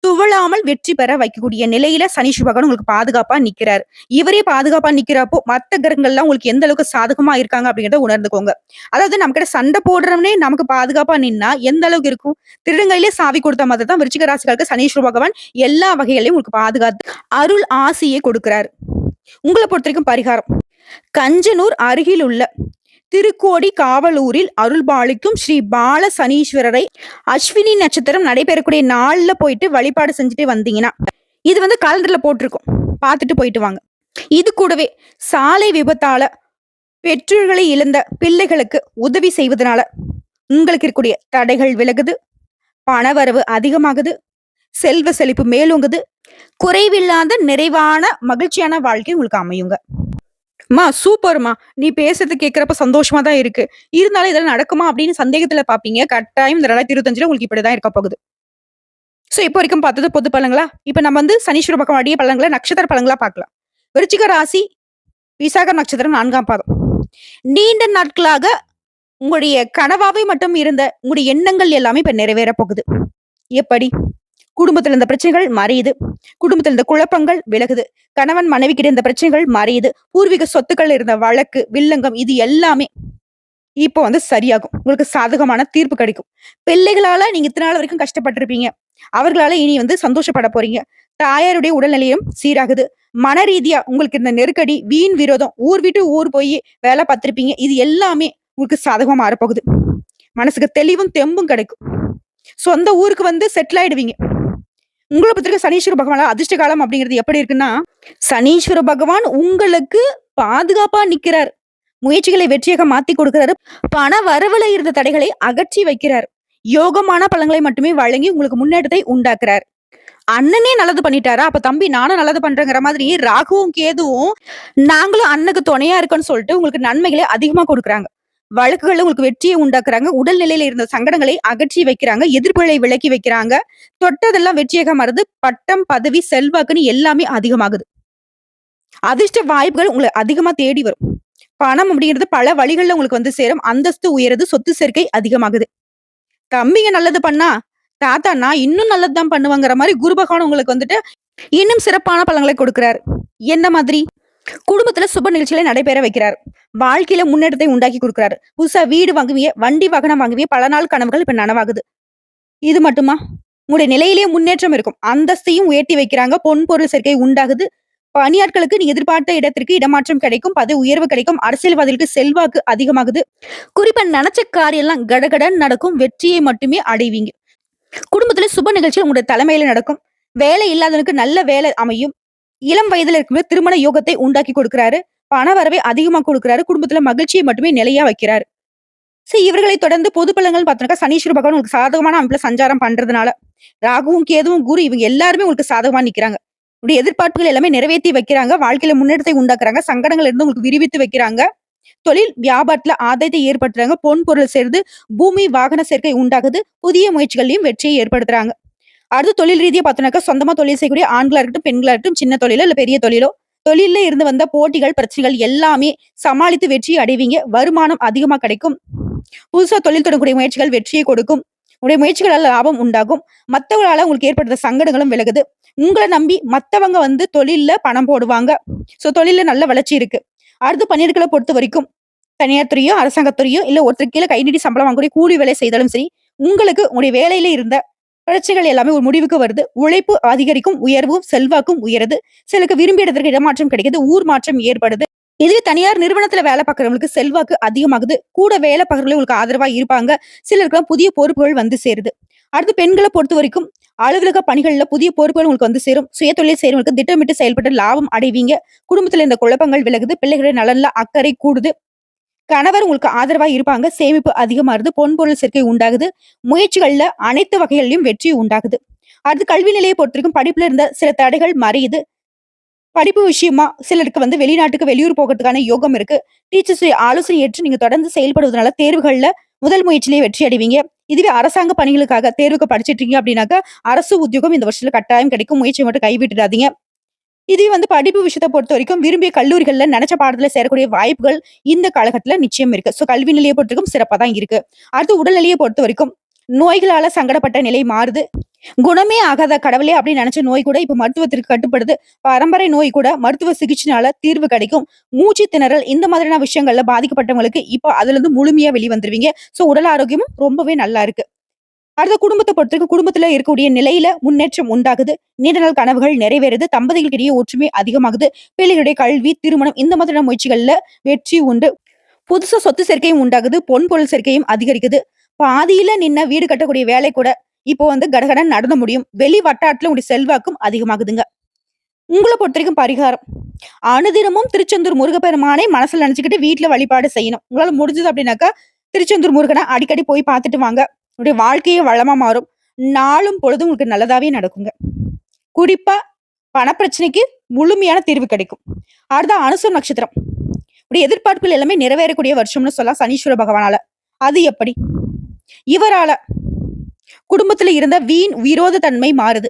S1: துவழாமல் வெற்றி பெற வைக்கக்கூடிய நிலையில சனீஸ்வர பகவான் உங்களுக்கு பாதுகாப்பா நிக்கிறாரு. இவரே பாதுகாப்பா நிக்கிறப்போ, மத்த கிரகங்கள்லாம் உங்களுக்கு எந்த அளவுக்கு சாதகமா இருக்காங்க அப்படிங்கிறத உணர்ந்துக்கோங்க. அதாவது நம்மகிட்ட சண்டை போடுறவனே நமக்கு பாதுகாப்பா நின்னா எந்த அளவுக்கு இருக்கும்? திருடங்கையிலே சாவி கொடுத்த மாதிரி தான் விருச்சிக ராசிக்காருக்கு சனீஸ்வர பகவான் எல்லா வகைகளையும் உங்களுக்கு பாதுகாத்து அருள் ஆசியை கொடுக்கிறாரு. உங்கள பொறுத்தவரைக்கும் பரிகாரம். கஞ்சனூர் அருகில் உள்ள திருக்கோடி காவலூரில் அருள்பாலிக்கும் ஸ்ரீ பால சனீஸ்வரரை அஸ்வினி நட்சத்திரம் நடைபெறக்கூடிய நாள்ல போயிட்டு வழிபாடு செஞ்சுட்டு வந்தீங்கன்னா, இது வந்து காலண்டர்ல போட்டிருக்கும். பார்த்துட்டு போயிட்டு வாங்க. இது கூடவே சாலை விபத்தால பெற்றோர்களை இழந்த பிள்ளைகளுக்கு உதவி செய்வதனால உங்களுக்கு இருக்கக்கூடிய தடைகள் விலகுது, பணவரவு அதிகமாகுது, செல்வ செழிப்பு மேலோங்குது, குறைவில்லாத நிறைவான மகிழ்ச்சியான வாழ்க்கை உங்களுக்கு அமையுங்க. சூப்பர்மா. நீ பேசுறது கேட்கிறப்ப சந்தோஷமா தான் இருக்கு. இருந்தாலும் இதெல்லாம் நடக்குமா அப்படின்னு சந்தேகத்துல பாப்பீங்க. கட்டாயம் இந்த 2025ல உங்களுக்கு இப்படிதான் இருக்க போகுது. சோ இப்போ வரைக்கும் பார்த்தது பொது பலன்களா? இப்ப நம்ம வந்து சனீஸ்வர பகவான் அடிய பலன்கள நட்சத்திர பலன்களா பார்க்கலாம். விருச்சிக ராசி, விசாகம் நட்சத்திரம் 4ஆம் பாதம். நீண்ட நாட்களாக உங்களுடைய கனவாவே மட்டும் இருந்த உங்களுடைய எண்ணங்கள் எல்லாமே இப்ப நிறைவேற போகுது. எப்படி? குடும்பத்துல இருந்த பிரச்சனைகள் மறையுது. குடும்பத்துல இருந்த குழப்பங்கள் விலகுது. கணவன் மனைவிக்கிட்ட இருந்த பிரச்சனைகள் மறையுது. பூர்வீக சொத்துக்கள் இருந்த வழக்கு, வில்லங்கம் இது எல்லாமே இப்போ வந்து சரியாகும். உங்களுக்கு சாதகமான தீர்ப்பு கிடைக்கும். பிள்ளைகளால நீங்க இத்தனை நாள் வரைக்கும் கஷ்டப்பட்டிருப்பீங்க. அவர்களால இனி வந்து சந்தோஷப்பட போறீங்க. தாயாருடைய உடல்நிலையும் சீராகுது. மன ரீதியா உங்களுக்கு இந்த நெருக்கடி, வீண் விரோதம், ஊர் விட்டு ஊர் போய் வேலை பார்த்திருப்பீங்க. இது எல்லாமே உங்களுக்கு சாதகமா மாறப்போகுது. மனசுக்கு தெளிவும் தெம்பும் கிடைக்கும். சொந்த ஊருக்கு வந்து செட்டில் ஆயிடுவீங்க. உங்கள பொறுத்தவரைக்கும் சனீஸ்வர பகவான் அதிர்ஷ்ட காலம் அப்படிங்கிறது எப்படி இருக்குன்னா, சனீஸ்வர பகவான் உங்களுக்கு பாதுகாப்பா நிக்கிறார். முயற்சிகளை வெற்றியாக மாத்தி கொடுக்கிறாரு. பண வரவுல இருந்த தடைகளை அகற்றி வைக்கிறார். யோகமான பலன்களை மட்டுமே வழங்கி உங்களுக்கு முன்னேற்றத்தை உண்டாக்குறார். அண்ணனே நல்லது பண்ணிட்டாரா, அப்ப தம்பி நானும் நல்லது பண்றேங்கிற மாதிரி ராகுவும் கேதுவும் நாங்களும் அண்ணனுக்கு துணையா இருக்கோன்னு சொல்லிட்டு உங்களுக்கு நன்மைகளை அதிகமா கொடுக்குறாங்க. வழக்குகள்ல உங்களுக்கு வெற்றியை உண்டாக்குறாங்க. உடல்நிலையில இருந்த சங்கடங்களை அகற்றி வைக்கிறாங்க. எதிர்ப்புகளை விலக்கி வைக்கிறாங்க. தொட்டதெல்லாம் வெற்றியாக மாறுது. பட்டம், பதவி, செல்வாக்குன்னு எல்லாமே அதிகமாகுது. அதிர்ஷ்ட வாய்ப்புகள் உங்களை அதிகமா தேடி வரும். பணம் அப்படிங்கிறது பல வழிகள்ல உங்களுக்கு வந்து சேரும். அந்தஸ்து உயருது. சொத்து சேர்க்கை அதிகமாகுது. தம்பிங்க நல்லது பண்ணா, தாத்தா நான் இன்னும் நல்லதுதான் பண்ணுவாங்கிற மாதிரி குரு பகவான் உங்களுக்கு வந்துட்டு இன்னும் சிறப்பான பலன்களை கொடுக்கிறார். என்ன மாதிரி? குடும்பத்துல சுப நிகழ்ச்சிகளை நடைபெற வைக்கிறார். வாழ்க்கையில முன்னேற்றத்தை உண்டாக்கி கொடுக்கிறாரு. புதுசா வீடு வாங்குவிய, வண்டி வாகனம் வாங்குவிய, பல நாள் கனவுகள் இப்ப நனவாகுது. இது மட்டுமா? உங்களுடைய நிலையிலேயே முன்னேற்றம் இருக்கும். அந்தஸ்தையும் உயர்த்தி வைக்கிறாங்க. பொன் பொருள் சேர்க்கை உண்டாகுது. பணியாட்களுக்கு நீ எதிர்பார்த்த இடத்திற்கு இடமாற்றம் கிடைக்கும். பதவி உயர்வு கிடைக்கும். அரசியல்வாதிகளுக்கு செல்வாக்கு அதிகமாகுது. குறிப்பா நினைச்ச காரியம் எல்லாம் கடகடன் நடக்கும். வெற்றியை மட்டுமே அடைவீங்க. குடும்பத்துல சுப நிகழ்ச்சிகள் உங்களுடைய தலைமையில நடக்கும். வேலை இல்லாதவனுக்கு நல்ல வேலை அமையும். இளம் வயதுல இருக்கும்போது திருமண யோகத்தை உண்டாக்கி கொடுக்கிறாரு. பண வரவை அதிகமா கொடுக்கிறாரு. குடும்பத்துல மகிழ்ச்சியை மட்டுமே நிலையா வைக்கிறாரு. சரி, இவர்களை தொடர்ந்து பொது பலன்கள் பார்த்தோம்னா சனீஸ்வர பகவான் உங்களுக்கு சாதகமான அமைப்புல சஞ்சாரம் பண்றதுனால ராகுவும் கேதுவும் குரு இவங்க எல்லாருமே உங்களுக்கு சாதகமா நிக்கிறாங்க. உடைய எதிர்பார்ப்புகள் எல்லாமே நிறைவேற்றி வைக்கிறாங்க. வாழ்க்கையில முன்னேற்றத்தை உண்டாக்குறாங்க. சங்கடங்கள் இருந்து உங்களுக்கு விரிவித்து வைக்கிறாங்க. தொழில் வியாபாரத்துல ஆதாயத்தை ஏற்படுத்துறாங்க. பொன் பொருள் சேர்ந்து பூமி வாகன சேர்க்கை உண்டாகுது. புதிய முயற்சிகளையும் வெற்றியை ஏற்படுத்துறாங்க. அடுத்து தொழில் ரீதியா பார்த்தோம்னாக்கா சொந்தமா தொழில் செய்யக்கூடிய ஆண்களா இருக்கட்டும், பெண்களா இருக்கட்டும், சின்ன தொழிலோ இல்ல பெரிய தொழிலோ, தொழில்ல இருந்து வந்த போட்டிகள், பிரச்சனைகள் எல்லாமே சமாளித்து வெற்றி அடைவீங்க. வருமானம் அதிகமா கிடைக்கும். புதுசா தொழில் தொடங்கக்கூடிய முயற்சிகள் வெற்றியை கொடுக்கும். உடைய முயற்சிகளால் லாபம் உண்டாகும். மத்தவங்களால உங்களுக்கு ஏற்படுத்த சங்கடங்களும் விலகுது. உங்களை நம்பி மத்தவங்க வந்து தொழில்ல பணம் போடுவாங்க. சோ தொழில்ல நல்ல வளர்ச்சி இருக்கு. அடுத்து பணியாட்களை பொறுத்த வரைக்கும் தனியார் துறையோ, அரசாங்கத்துறையோ இல்ல ஒருத்தருக்கு கீழே கை நீட்டி சம்பளம் வாங்கக்கூடிய கூலி வேலை செய்தாலும் சரி, உங்களுக்கு உங்களுடைய வேலையில இருந்த பிரச்சனைகள் எல்லாமே ஒரு முடிவுக்கு வருது. உழைப்பு அதிகரிக்கும், உயர்வும், செல்வாக்கும் உயருது. சிலருக்கு விரும்பிய இடத்திற்கு இடமாற்றம் கிடைக்குது. ஊர் மாற்றம் ஏற்படுது. இதுவே தனியார் நிறுவனத்துல வேலை பார்க்கிறவங்களுக்கு செல்வாக்கு அதிகமாகுது. கூட வேலை பார்க்கிறவங்களே உங்களுக்கு ஆதரவா இருப்பாங்க. சிலருக்குலாம் புதிய பொறுப்புகள் வந்து சேருது. அடுத்து பெண்கள பொறுத்தவரைக்கும் அலுவலக பணிகள்ல புதிய பொறுப்புகள் உங்களுக்கு வந்து சேரும். சுயதொழில் செய்றவங்களுக்கு திட்டமிட்டு செயல்பட்டு லாபம் அடைவீங்க. குடும்பத்துல இருந்த குழப்பங்கள் விலகுது. பிள்ளைகளின் நலன்ல அக்கறை கூடுது. கணவர் உங்களுக்கு ஆதரவா இருப்பாங்க. சேமிப்பு அதிகமாகுது. பொன்பொருள் சேர்க்கை உண்டாகுது. முயற்சிகள்ல அனைத்து வகைகளிலும் வெற்றி உண்டாகுது. அடுத்து கல்வி நிலையை பொறுத்தவரைக்கும் படிப்புல இருந்த சில தடைகள் மறையுது. படிப்பு விஷயமா சிலருக்கு வந்து வெளிநாட்டுக்கு வெளியூர் போகறதுக்கான யோகம் இருக்கு. டீச்சர்ஸ் ஆலோசனை ஏற்று நீங்க தொடர்ந்து செயல்படுவதனால தேர்வுகள்ல முதல் முயற்சியிலேயே வெற்றி அடைவீங்க. இதுவே அரசாங்க பணிகளுக்காக தேர்வுக்கு படிச்சிட்டு இருக்கீங்க அப்படின்னாக்கா, அரசு உத்தியோகம் இந்த வருஷத்துல கட்டாயம் கிடைக்கும். முயற்சியை மட்டும் கைவிட்டுடாதீங்க. இதே வந்து படிப்பு விஷயத்த பொறுத்தவரைக்கும் விரும்பிய கல்லூரிகள்ல நெனச்ச பாடத்துல சேரக்கூடிய வாய்ப்புகள் இந்த காலகட்டத்துல நிச்சயம் இருக்கு. கல்வி நிலையை பொறுத்தவரைக்கும் சிறப்பா தான் இருக்கு. அடுத்து உடல்நிலையை பொறுத்தவரைக்கும் நோய்களால சங்கடப்பட்ட நிலை மாறுது. குணமே ஆகாத கடவுளே அப்படின்னு நினைச்ச நோய் கூட இப்ப மருத்துவத்திற்கு கட்டுப்படுது. பரம்பரை நோய் கூட மருத்துவ சிகிச்சைனால தீர்வு கிடைக்கும். மூச்சு திணறல் இந்த மாதிரியான விஷயங்கள்ல பாதிக்கப்பட்டவங்களுக்கு இப்ப அதுல இருந்து முழுமையா வெளிவந்துருவீங்க. உடல் ஆரோக்கியமும் ரொம்பவே நல்லா இருக்கு. அடுத்த குடும்பத்த பொறுத்தவரைக்கும் குடும்பத்துல இருக்கக்கூடிய நிலையில முன்னேற்றம் உண்டாகுது. நீண்ட நாள் கனவுகள் நிறைவேறுது. தம்பதிகளுக்கிடையே ஒற்றுமை அதிகமாகுது. பிள்ளைகளுடைய கல்வி, திருமணம் இந்த மாதிரியான முயற்சிகள்ல வெற்றி உண்டு. புதுசா சொத்து சேர்க்கையும் உண்டாகுது. பொன் பொருள் சேர்க்கையும் அதிகரிக்குது. பாதியில நின்ன வீடு கட்டக்கூடிய வேலை கூட இப்போ வந்து கடகடன் நடந்து முடியும். வெளி வட்டாரத்துல உங்களுடைய செல்வாக்கும் அதிகமாகுதுங்க. உங்கள பொறுத்தவரைக்கும் பரிகாரம். அனுதினமும் திருச்செந்தூர் முருகப்பெருமானை மனசுல நினைச்சுக்கிட்டு வீட்ல வழிபாடு செய்யணும். உங்களால முடிஞ்சது அப்படின்னாக்கா, திருச்செந்தூர் முருகன அடிக்கடி போய் பார்த்துட்டு வாங்க. உங்களுடைய வாழ்க்கையே வளமா மாறும். நாளும் பொழுதும் உங்களுக்கு நல்லதாவே நடக்குங்க. குறிப்பா பணப்பிரச்சனைக்கு முழுமையான தீர்வு கிடைக்கும். அடுத்த அனுசம் நட்சத்திரம். உடைய எதிர்பார்ப்புகள் எல்லாமே நிறைவேறக்கூடிய வருஷம்னு சொல்லலாம் சனீஸ்வர பகவானால. அது எப்படி? இவரால குடும்பத்துல இருந்த வீண் விரோத தன்மை மாறுது.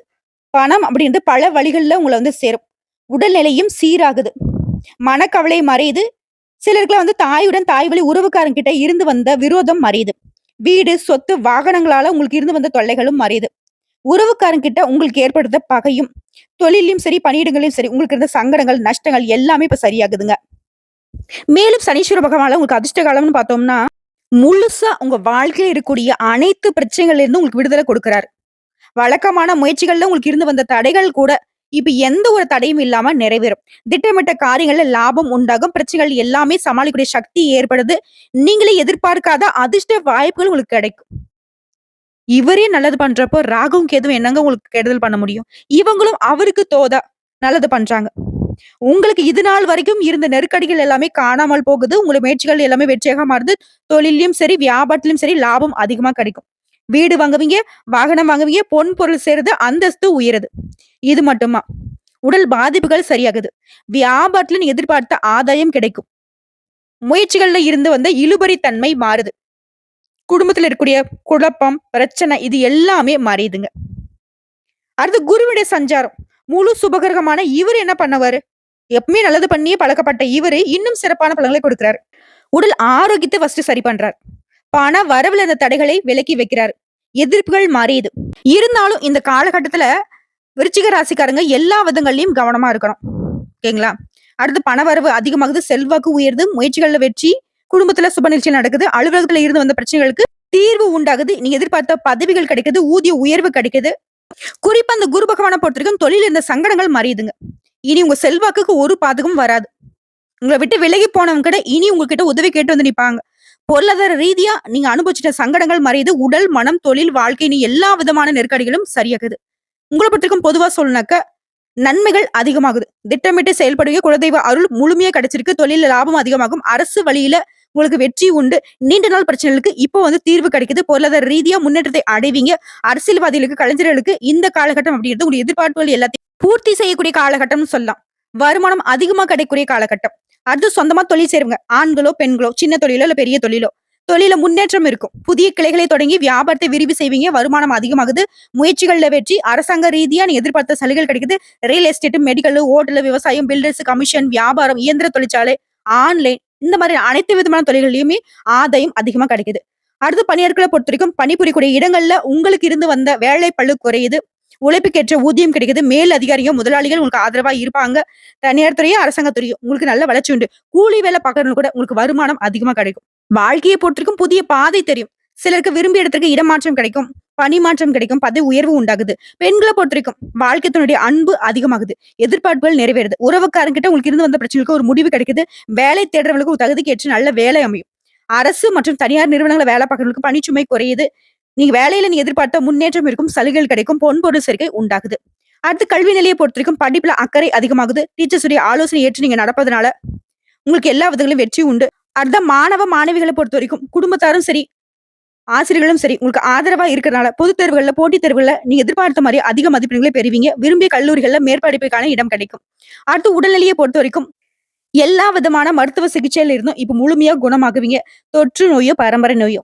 S1: பணம் அப்படின்றது பல வழிகள்ல உங்களை வந்து சேரும். உடல்நிலையும் சீராகுது. மனக்கவலை மறையுது. சிலருக்குலாம் வந்து தாயுடன் தாய் வழி உறவுக்காரங்க கிட்ட இருந்து வந்த விரோதம் மறையுது. வீடு, சொத்து, வாகனங்களால உங்களுக்கு இருந்து வந்த தொல்லைகளும் மறையுது. உறவுக்காரங்க கிட்ட உங்களுக்கு ஏற்படுத்த பகையும், தொழிலையும் சரி, பணியிடங்களையும் சரி, உங்களுக்கு இருந்த சங்கடங்கள், நஷ்டங்கள் எல்லாமே இப்ப சரியாகுதுங்க. மேலும் சனீஸ்வர பகவான்ல உங்களுக்கு அதிர்ஷ்ட காலம்னு பார்த்தோம்னா, முழுசா உங்க வாழ்க்கையில இருக்கக்கூடிய அனைத்து பிரச்சனைகள்ல இருந்து உங்களுக்கு விடுதலை கொடுக்கிறாரு. வழக்கமான முயற்சிகள்ல உங்களுக்கு இருந்து வந்த தடைகள் கூட இப்ப எந்த ஒரு தடையும் இல்லாம நிறைவேறும். திட்டமிட்ட காரியங்கள்ல லாபம் உண்டாகும். பிரச்சனைகள் எல்லாமே சமாளிக்கக்கூடிய சக்தி ஏற்படுது. நீங்களே எதிர்பார்க்காத அதிர்ஷ்ட வாய்ப்புகள் உங்களுக்கு கிடைக்கும். இவரே நல்லது பண்றப்போ ராகுவும் கேதுவும் என்னங்க உங்களுக்கு கெடுதல் பண்ண முடியும்? இவங்களும் அவருக்கு தோதா நல்லது பண்றாங்க. உங்களுக்கு இது நாள் வரைக்கும் இருந்த நெருக்கடிகள் எல்லாமே காணாமல் போகுது. உங்களுடைய முயற்சிகள் எல்லாமே வெற்றியாக மாறுது. தொழில்லயும் சரி, வியாபாரத்திலும் சரி லாபம் அதிகமா கிடைக்கும். வீடு வாங்குவீங்க, வாகனம் வாங்குவீங்க, பொன் பொருள் சேருது, அந்தஸ்து உயருது. இது மட்டுமா? உடல் பாதிப்புகள் சரியாகுது. வியாபாரத்துல நீங்க எதிர்பார்த்த ஆதாயம் கிடைக்கும். முயற்சிகள்ல இருந்து வந்த இழுபறி தன்மை மாறுது. குடும்பத்துல இருக்கக்கூடிய குழப்பம், பிரச்சனை இது எல்லாமே மறையுதுங்க. அடுத்து குருவுடைய சஞ்சாரம். முழு சுபகிரகமான இவர் என்ன பண்ணுவாரு? எப்பவுமே நல்லது பண்ணியே பழக்கப்பட்ட இவரு இன்னும் சிறப்பான பலன்களை கொடுக்கிறாரு. உடல் ஆரோக்கியத்தை ஃபர்ஸ்ட் சரி பண்றாரு. பண வரவுல இருந்த தடைகளை விலக்கி வைக்கிறாரு. எதிர்ப்புகள் மறையுது. இருந்தாலும் இந்த காலகட்டத்துல விருச்சிக ராசிக்காரங்க எல்லா விதங்கள்லயும் கவனமா இருக்கணும். ஓகேங்களா? அடுத்து பணவரவு அதிகமாகுது, செல்வாக்கு உயருது, முயற்சிகள்ல வெற்றி, குடும்பத்துல சுப நிகழ்ச்சி நடக்குது, அலுவலகத்துல இருந்து வந்த பிரச்சனைகளுக்கு தீர்வு உண்டாகுது, நீங்க எதிர்பார்த்த பதவிகள் கிடைக்குது, ஊதிய உயர்வு கிடைக்குது. குறிப்பா அந்த குரு பகவானை பொறுத்தவரைக்கும் தொழில் இருந்த சங்கடங்கள் மறையுதுங்க. இனி உங்க செல்வாக்குக்கு ஒரு பாதகம் வராது. உங்களை விட்டு விலகி போனவங்க கூட இனி உங்ககிட்ட உதவி கேட்டு வந்து நிப்பாங்க. பொருளாதார ரீதியா நீங்க அனுபவிச்சிட்ட சங்கடங்கள் மறையுது. உடல், மனம், தொழில், வாழ்க்கை நீ எல்லா விதமான நெருக்கடிகளும் சரியாகுது. உங்களை பற்றிக்கும் பொதுவா சொல்லனாக்க நன்மைகள் அதிகமாகுது. திட்டமிட்டு செயல்படுவீங்க. குலதெய்வ அருள் முழுமையா கிடைச்சிருக்கு. தொழில லாபம் அதிகமாகும். அரசு வழியில உங்களுக்கு வெற்றி உண்டு. நீண்ட நாள் பிரச்சனைகளுக்கு இப்போ வந்து தீர்வு கிடைக்குது. பொருளாதார ரீதியா முன்னேற்றத்தை அடைவீங்க. அரசியல்வாதிகளுக்கு, கலைஞர்களுக்கு இந்த காலகட்டம் அப்படின்றது உங்களுடைய எதிர்பார்ப்புகள் எல்லாத்தையும் பூர்த்தி செய்யக்கூடிய காலகட்டம்னு சொல்லலாம். வருமானம் அதிகமா கிடைக்கக்கூடிய காலகட்டம். அடுத்து சொந்தமா தொழில் செய்றவங்க, ஆண்களோ, பெண்களோ, சின்ன தொழிலோ இல்ல பெரிய தொழிலோ, தொழில முன்னேற்றம் இருக்கும். புதிய கிளைகளை தொடங்கி வியாபாரத்தை விரிவு செய்வீங்க. வருமானம் அதிகமாகுது. முயற்சிகள்ல வெற்றி. அரசாங்க ரீதியா நீ எதிர்பார்த்த சலுகைகள் கிடைக்குது. ரியல் எஸ்டேட், மெடிக்கல், ஹோட்டல், விவசாயம், பில்டர்ஸ், கமிஷன், வியாபாரம், இயந்திர தொழிற்சாலை, ஆன்லைன் இந்த மாதிரி அனைத்து விதமான தொழில்கள்லயுமே ஆதாயம் அதிகமா கிடைக்குது. அடுத்து பணியாட்களை பொறுத்த வரைக்கும் பணிபுரியக்கூடிய இடங்கள்ல உங்களுக்கு இருந்து வந்த வேலை பளு குறையுது. உழைப்புக்கேற்ற ஊதியம் கிடைக்குது. மேல் அதிகாரிகள், முதலாளிகள் உங்களுக்கு ஆதரவா இருப்பாங்க. தனியார் துறையோ, அரசாங்க துறையோ உங்களுக்கு நல்ல வளர்ச்சி உண்டு. கூலி வேலை பார்க்கறவங்க கூட உங்களுக்கு வருமானம் அதிகமா கிடைக்கும். வாழ்க்கையை பொறுத்திருக்கும் புதிய பாதை தெரியும். சிலருக்கு விரும்பிய இடத்திற்கு இடமாற்றம் கிடைக்கும். பணிமாற்றம் கிடைக்கும், பதவி உயர்வு உண்டாகுது. பெண்களை பொறுத்தவரைக்கும் வாழ்க்கை துணையுடைய அன்பு அதிகமாகுது, எதிர்பார்ப்புகள் நிறைவேறுது, உறவுக்காரங்கிட்ட உங்களுக்கு இருந்து வந்த பிரச்சனைக்கு ஒரு முடிவு கிடைக்குது, வேலை தேடுறவங்களுக்கு ஒரு தகுதிக்கு ஏற்ற நல்ல வேலை அமையும். அரசு மற்றும் தனியார் நிறுவனங்களை வேலை பார்க்கறவங்களுக்கு பணிச்சுமை குறையுது. நீங்க வேலையில நீங்க எதிர்பார்த்த முன்னேற்றம் இருக்கும், சலுகைகள் கிடைக்கும், பொன்பொருள் சேர்க்கை உண்டாகுது. அடுத்து கல்வி நிலையை பொறுத்தவரைக்கும் படிப்புல அக்கறை அதிகமாகுது. டீச்சர்ஸ் உடைய ஆலோசனை ஏற்று நீங்க நடப்பதனால உங்களுக்கு எல்லா விதங்களிலும் வெற்றி உண்டு. அடுத்த மாணவ மாணவிகளை பொறுத்தவரைக்கும் குடும்பத்தாரும் சரி, ஆசிரியர்களும் சரி உங்களுக்கு ஆதரவா இருக்கிறனால பொதுத் தேர்வுகள்ல, போட்டித் தேர்வுகள்ல நீங்க எதிர்பார்த்த மாதிரி அதிக மதிப்பெண்களை பெறுவீங்க. விரும்பிய கல்லூரிகள்ல மேற்படிப்புக்கான இடம் கிடைக்கும். அடுத்து உடல்நிலையை பொறுத்தவரைக்கும் எல்லா விதமான மருத்துவ சிகிச்சையில இருந்தும் இப்ப முழுமையா குணமாகுவீங்க. தொற்று நோயோ, பரம்பரை நோயோ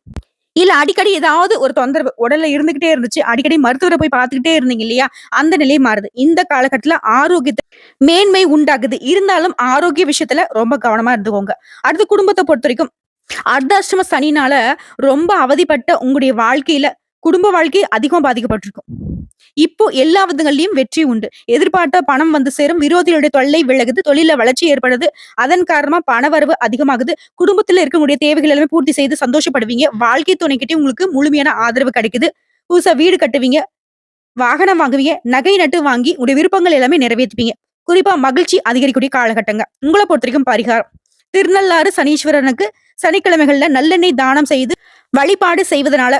S1: இல்ல அடிக்கடி ஏதாவது ஒரு தொந்தரவு உடல்ல இருந்துகிட்டே இருந்துச்சு, அடிக்கடி மருத்துவரை போய் பார்த்துக்கிட்டே இருந்தீங்க இல்லையா, அந்த நிலை மாறுது. இந்த காலகட்டத்துல ஆரோக்கியத்தை மேன்மை உண்டாகுது. இருந்தாலும் ஆரோக்கிய விஷயத்துல ரொம்ப கவனமா இருந்துக்கோங்க. அடுத்து குடும்பத்தை பொறுத்தவரைக்கும் அர்த்தாஷ்டம சனினால ரொம்ப அவதிப்பட்ட உங்களுடைய வாழ்க்கையில குடும்ப வாழ்க்கை அதிகம் பாதிக்கப்பட்டிருக்கும். இப்போ எல்லா விதங்கள்லயும் வெற்றி உண்டு. எதிர்பார்த்த பணம் வந்து சேரும், விரோதிகளுடைய தொல்லை விலகுது, தொழில வளர்ச்சி ஏற்படுது. அதன் காரணமா பணவரவு அதிகமாகுது. குடும்பத்துல இருக்கக்கூடிய தேவைகள் எல்லாமே பூர்த்தி செய்து சந்தோஷப்படுவீங்க. வாழ்க்கை துணைக்கிட்டே உங்களுக்கு முழுமையான ஆதரவு கிடைக்குது. புதுசா வீடு கட்டுவீங்க, வாகனம் வாங்குவீங்க, நகை நட்டு வாங்கி உங்களுடைய விருப்பங்கள் எல்லாமே நிறைவேற்றுவீங்க. குறிப்பா மகிழ்ச்சி அதிகரிக்கக்கூடிய காலகட்டங்க. உங்களை பொறுத்தவரைக்கும் பரிகாரம் திருநள்ளாறு சனீஸ்வரனுக்கு சனிக்கிழமைகள்ல நல்லெண்ணெய் தானம் செய்து வழிபாடு செய்வதனால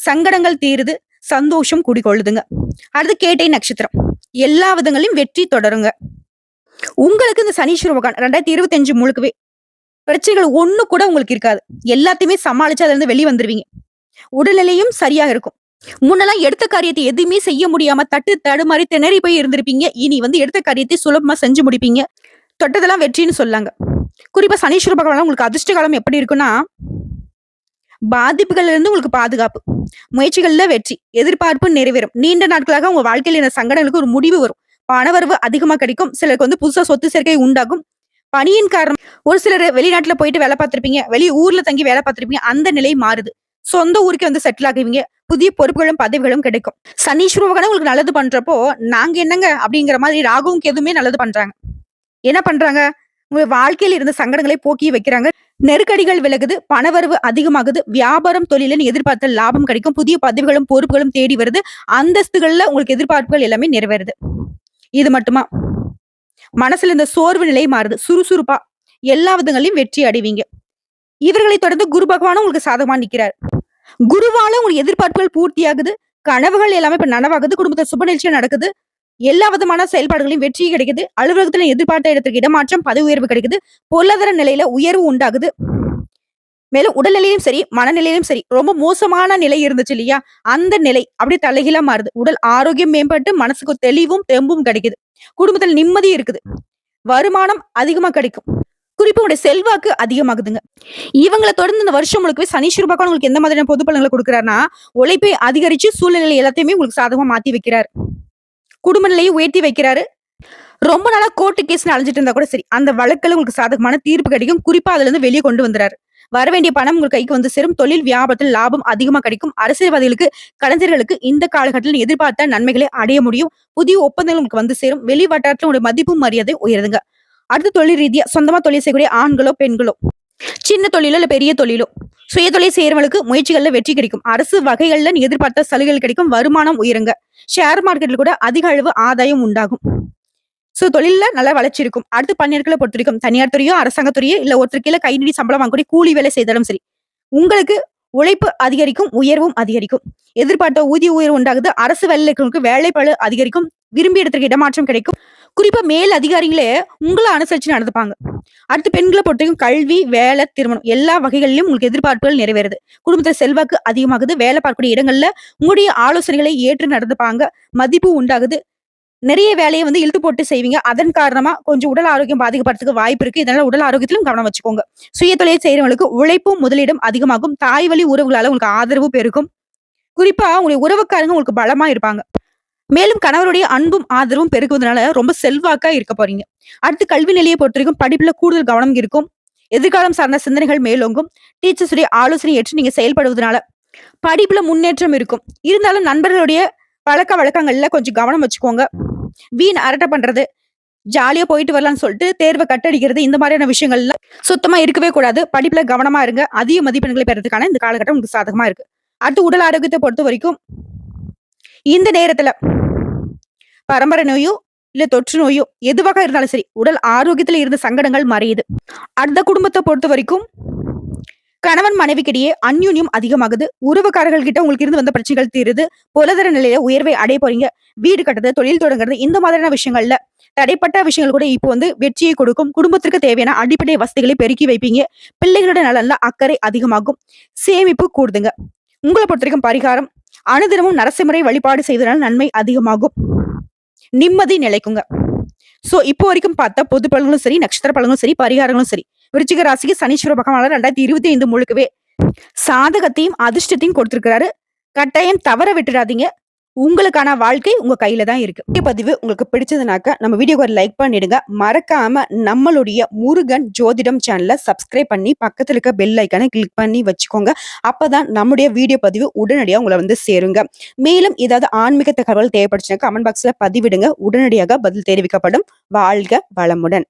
S1: சங்கடங்கள் தீருது, சந்தோஷம் குடிகொள்ளுதுங்க. அடுத்து கேட்டை நட்சத்திரம் எல்லா விதங்களிலும் வெற்றி தொடருங்க. உங்களுக்கு இந்த சனீஸ்வர பகவான் 2025 முழுக்கவே பிரச்சனைகள் ஒண்ணு கூட உங்களுக்கு இருக்காது. எல்லாத்தையுமே சமாளிச்சு அதுல இருந்து வெளியே வந்துருவீங்க. உடல்நிலையும் சரியா இருக்கும். முன்னெல்லாம் எடுத்த காரியத்தை எதுவுமே செய்ய முடியாம தட்டு தடுமாறி திணறி போய் இருந்திருப்பீங்க. இனி வந்து எடுத்த காரியத்தை சுலபமா செஞ்சு முடிப்பீங்க. தொட்டதெல்லாம் வெற்றின்னு சொல்லாங்க. குறிப்பா சனீஸ்வர பகவான் உங்களுக்கு அதிர்ஷ்ட காலம் எப்படி இருக்குன்னா, பாதிப்புகள்ல இருந்து உங்களுக்கு பாதுகாப்பு, முயற்சிகள்ல வெற்றி, எதிர்பார்ப்பு நிறைவேறும். நீண்ட நாட்களாக உங்க வாழ்க்கையில இந்த சங்கடங்களுக்கு ஒரு முடிவு வரும். பணவரவு அதிகமா கிடைக்கும். சிலருக்கு வந்து புதுசா சொத்து சேர்க்கை உண்டாகும். பணியின் காரணம் ஒரு சிலர் வெளிநாட்டுல போயிட்டு வேலை பார்த்திருப்பீங்க, வெளி ஊர்ல தங்கி வேலை பார்த்திருப்பீங்க. அந்த நிலை மாறுது. சொந்த ஊருக்கு வந்து செட்டில் ஆகுவீங்க. புதிய பொறுப்புகளும் பதவிகளும் கிடைக்கும். சனீஸ்வர பகவான் உங்களுக்கு நல்லது பண்றப்போ நாங்க என்னங்க அப்படிங்கிற மாதிரி ராகுவும் கேதுமே நல்லது பண்றாங்க. என்ன பண்றாங்க? உங்க வாழ்க்கையில இருந்த சங்கடங்களை போக்கி வைக்கிறாங்க. நெருக்கடிகள் விலகுது, பணவரவு அதிகமாகுது, வியாபாரம் தொழில நீ எதிர்பார்த்த லாபம் கிடைக்கும், புதிய பதவிகளும் பொறுப்புகளும் தேடி வருது, அந்தஸ்துகள்ல உங்களுக்கு எதிர்பார்ப்புகள் எல்லாமே நிறைவேறுது. இது மட்டுமா, மனசுல இந்த சோர்வு நிலை மாறுது, சுறுசுறுப்பா எல்லா விதங்களையும் வெற்றி அடைவீங்க. இவர்களை தொடர்ந்து குரு பகவானும் உங்களுக்கு சாதகமா நிக்கிறார். குருவால உங்களுக்கு எதிர்பார்ப்புகள் பூர்த்தியாகுது, கனவுகள் எல்லாமே இப்ப நனவாகுது, குடும்பத்தை சுப நிகழ்ச்சியா நடக்குது, எல்லா விதமான செயல்பாடுகளையும் வெற்றி கிடைக்குது, அலுவலகத்துல எதிர்பார்த்த இடத்துக்கு இடமாற்றம், பதவி உயர்வு கிடைக்குது, பொருளாதார நிலையில உயர்வு உண்டாகுது. மேலும் உடல்நிலையும் சரி, மனநிலையிலும் சரி ரொம்ப மோசமான நிலை இருந்துச்சு இல்லையா, அந்த நிலை அப்படியே தலைகீழா மாறுது. உடல் ஆரோக்கியம் மேம்பட்டு மனசுக்கு தெளிவும் தெம்பும் கிடைக்குது. குடும்பத்தில் நிம்மதி இருக்குது, வருமானம் அதிகமா கிடைக்கும். குறிப்பா உங்களுடைய செல்வாக்கு அதிகமாகுதுங்க. இவங்களை தொடர்ந்து இந்த வருஷம் முழுக்கவே சனீஸ்வர பகவான் உங்களுக்கு எந்த மாதிரியான பொது பலன்களை கொடுக்குறாருன்னா, உழைப்பை அதிகரிச்சு சூழ்நிலை எல்லாத்தையுமே உங்களுக்கு சாதகமா மாத்தி வைக்கிறார். குடும்ப நிலையை உயர்த்தி வைக்கிறாரு. ரொம்ப நாளா கோர்ட்டு கேஸ்னு அலைஞ்சிட்டு இருந்தா கூட சரி, அந்த வழக்குல உங்களுக்கு சாதகமான தீர்ப்பு கிடைக்கும். குறிப்பா அதுல இருந்து வெளியே கொண்டு வந்துறாரு. வர வேண்டிய பணம் உங்க கைக்கு வந்து சேரும். தொழில் வியாபாரத்தில் லாபம் அதிகமா கிடைக்கும். அரசியல்வாதிகளுக்கு, கலைஞர்களுக்கு இந்த காலகட்டத்தில் எதிர்பார்த்த நன்மைகளை அடைய முடியும். புதிய ஒப்பந்தங்கள் உங்களுக்கு வந்து சேரும். வெளி வட்டாரத்துல உங்களுடைய மதிப்பும் மரியாதை உயருதுங்க. அடுத்து தொழில் ரீதியா சொந்தமா தொழில் செய்யக்கூடிய ஆண்களோ பெண்களோ, சின்ன தொழிலோ இல்ல பெரிய தொழிலோ, சுய தொழில் செய்யறவங்களுக்கு முயற்சிகள்ல வெற்றி கிடைக்கும். அரசு வகைகள்ல நீ எதிர்பார்த்த சலுகைகள் கிடைக்கும். வருமானம் உயருங்க. ஷேர் மார்க்கெட்ல கூட அதிக அளவு ஆதாயம் உண்டாகும். சோ தொழில்ல நல்ல வளர்ச்சி இருக்கும். அடுத்து பணியாட்களை பொறுத்த வரைக்கும் தனியார் துறையோ, அரசாங்க துறையோ இல்ல ஒருத்தர் கீழே கை நீடி சம்பளம் வாங்கக்கூடிய கூலி வேலை செய்தாலும் சரி, உங்களுக்கு உழைப்பு அதிகரிக்கும், உயர்வும் அதிகரிக்கும். எதிர்பார்த்த ஊதிய உயர்வு உண்டாகுது. அரசு வேலையில இருக்கிறவங்களுக்கு வேலைப்பளு அதிகரிக்கும். விரும்பிய இடத்துக்கு இடமாற்றம் கிடைக்கும். குறிப்பா மேல் அதிகாரிகளே உங்களை அனுசரிச்சு நடந்துப்பாங்க. அடுத்து பெண்களை பொறுத்தவரைக்கும் கல்வி, வேலை, திருமணம் எல்லா வகைகளிலும் உங்களுக்கு எதிர்பார்ப்புகள் நிறைவேறுது. குடும்பத்துல செல்வாக்கு அதிகமாகுது. வேலை பார்க்கக்கூடிய இடங்கள்ல உங்களுடைய ஆலோசனைகளை ஏற்று நடந்துப்பாங்க. மதிப்பு உண்டாகுது. நிறைய வேலையை வந்து இழுத்து போட்டு செய்வீங்க. அதன் காரணமா கொஞ்சம் உடல் ஆரோக்கியம் பாதிக்கப்படுறதுக்கு வாய்ப்பு இருக்கு. இதனால உடல் ஆரோக்கியத்திலும் கவனம் வச்சுக்கோங்க. சுய தொழில் செய்யறவங்களுக்கு உழைப்பும் முதலீடும் அதிகமாகும். தாய் வழி உறவுகளால உங்களுக்கு ஆதரவு பெருகும். குறிப்பா உங்களுடைய உறவுக்காரங்க உங்களுக்கு பலமா இருப்பாங்க. மேலும் கணவருடைய அன்பும் ஆதரவும் பெருகுவதனால ரொம்ப செல்வாக்கா இருக்க போறீங்க. அடுத்து கல்வி நிலையை பொறுத்த வரைக்கும் படிப்புல கூடுதல் கவனம் இருக்கும். எதிர்காலம் சார்ந்த சிந்தனைகள் மேலோங்கும். டீச்சர்ஸ் உடைய ஆலோசனை ஏற்று நீங்க செயல்படுவதனால படிப்புல முன்னேற்றம் இருக்கும். இருந்தாலும் நண்பர்களுடைய பழக்க வழக்கங்கள்ல கொஞ்சம் கவனம் வச்சுக்கோங்க. வீண் அரட்டை பண்றது, ஜாலியா போயிட்டு வரலாம்னு சொல்லிட்டு தேர்வை கட்டடிக்கிறது, இந்த மாதிரியான விஷயங்கள்ல சுத்தமா இருக்கவே கூடாது. படிப்புல கவனமா இருங்க. அதிக மதிப்பெண்களை பெறதுக்கான இந்த காலகட்டம் உங்களுக்கு சாதகமா இருக்கு. அடுத்து உடல் ஆரோக்கியத்தை பொறுத்த வரைக்கும் இந்த நேரத்துல பரம்பரை நோயோ இல்ல தொற்று நோயோ எதுவாக இருந்தாலும் சரி உடல் ஆரோக்கியத்துல இருந்த சங்கடங்கள் மறையுது. அடுத்த குடும்பத்தை பொறுத்த வரைக்கும் கணவன் மனைவிக்கிடையே அந்யூன்யம் அதிகமாகுது. உறவுக்காரர்கள் கிட்ட உங்களுக்கு இருந்து வந்த பிரச்சனைகள் தீருது. பொருளாதார நிலையில உயர்வை அடைய போறீங்க. வீடு கட்டுறது, தொழில் தொடங்குறது இந்த மாதிரியான விஷயங்கள்ல தடைப்பட்ட விஷயங்கள் கூட இப்போ வெற்றியை கொடுக்கும். குடும்பத்திற்கு தேவையான அடிப்படை வசதிகளை பெருக்கி வைப்பீங்க. பிள்ளைகளோட நலன்ல அக்கறை அதிகமாகும். சேமிப்பு கூடுதுங்க. உங்களை பொறுத்த வரைக்கும் பரிகாரம் அனுதினமும் நரசிம்மரை வழிபாடு செய்வதனால் நன்மை அதிகமாகும். நிம்மதி நிலைக்குங்க. சோ இப்போ வரைக்கும் பார்த்தா பொது பலன்களும் சரி, நட்சத்திர பலன்களும் சரி, பரிகாரங்களும் சரி, விருச்சிக ராசிக்கு சனீஸ்வர பகவான் 2025 முழுக்கவே சாதகத்தையும் அதிர்ஷ்டத்தையும் கொடுத்திருக்கிறாரு. கட்டாயம் தவற விட்டுறாதீங்க. உங்களுக்கான வாழ்க்கை உங்க கையில தான் இருக்கு. இந்த பதிவு உங்களுக்கு பிடிச்சதுனாக்க நம்ம வீடியோக்கு ஒரு லைக் பண்ணிடுங்க. மறக்காம நம்மளுடைய முருகன் ஜோதிடம் சேனலை சப்ஸ்கிரைப் பண்ணி பக்கத்துல இருக்க பெல் ஐக்கானை கிளிக் பண்ணி வச்சுக்கோங்க. அப்பதான் நம்முடைய வீடியோ பதிவு உடனடியாக உங்களை சேருங்க. மேலும் ஏதாவது ஆன்மீக தகவல் தேவைப்படுச்சுன்னா கமெண்ட் பாக்ஸ்ல பதிவிடுங்க. உடனடியாக பதில் தெரிவிக்கப்படும். வாழ்க வளமுடன்.